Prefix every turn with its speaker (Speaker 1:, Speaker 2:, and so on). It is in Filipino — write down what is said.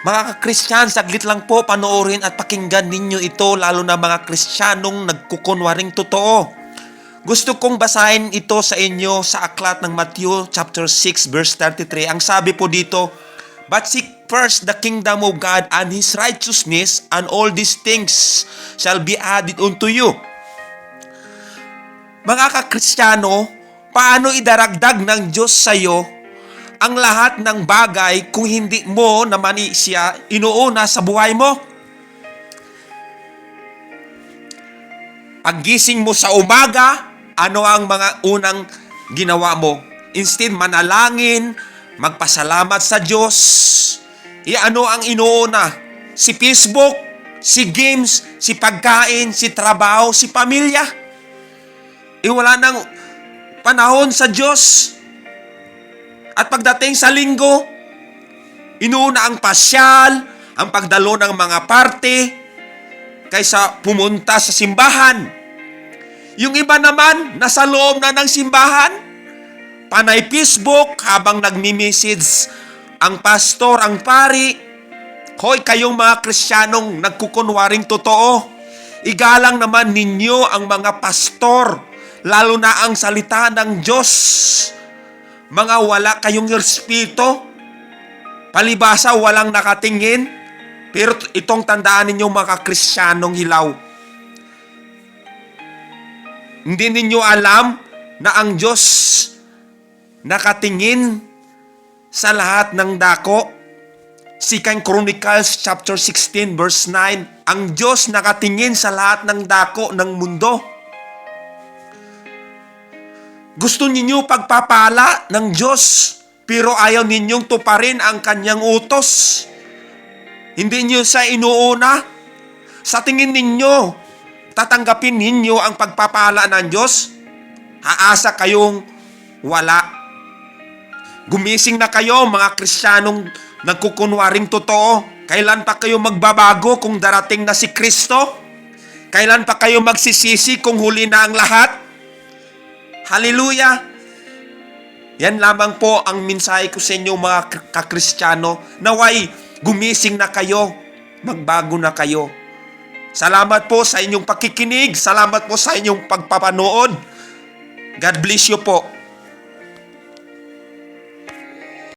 Speaker 1: Mga ka-Christian, saglit lang po panoorin at pakinggan ninyo ito, lalo na mga Kristiyanong nagkukunwaring totoo. Gusto kong basahin ito sa inyo sa aklat ng Matthew chapter 6 verse 33. Ang sabi po dito, "But seek first the kingdom of God and His righteousness, and all these things shall be added unto you." Mga ka-Kristiyano, paano idaragdag ng Diyos sa iyo ang lahat ng bagay kung hindi mo naman siya inuuna sa buhay mo? Paggising mo sa umaga, ano ang mga unang ginawa mo? Instead, manalangin, magpasalamat sa Diyos. Ano ang inuuna? Si Facebook, si games, si pagkain, si trabaho, si pamilya. Wala nang panahon sa Diyos. At pagdating sa linggo, inuuna ang pasyal, ang pagdalo ng mga party, kaysa pumunta sa simbahan. Yung iba naman, nasa loob na ng simbahan, panay Facebook habang nagmi-message ang pastor, ang pari. Hoy, kayong mga Kristiyanong nagkukunwaring totoo, igalang naman ninyo ang mga pastor, lalo na ang salita ng Diyos. Mga wala kayong respeto, palibasa walang nakatingin, pero itong tandaan ninyo mga Kristiyanong hilaw. Hindi ninyo alam na ang Diyos nakatingin sa lahat ng dako. 2 Chronicles chapter 16 verse 9, ang Diyos nakatingin sa lahat ng dako ng mundo. Gusto ninyo pagpapala ng Diyos, pero ayaw ninyong tuparin ang kanyang utos. Hindi niyo sa inuuna. Sa tingin ninyo, tatanggapin ninyo ang pagpapala ng Diyos? Aasa kayong wala. Gumising na kayo, mga Kristiyanong nagkukunwaring totoo. Kailan pa kayo magbabago kung darating na si Kristo? Kailan pa kayo magsisisi kung huli na ang lahat? Hallelujah! Yan lamang po ang mensahe ko sa inyo mga ka-Kristiyano. Naway, gumising na kayo, magbago na kayo. Salamat po sa inyong pakikinig, salamat po sa inyong pagpapanood. God bless you po.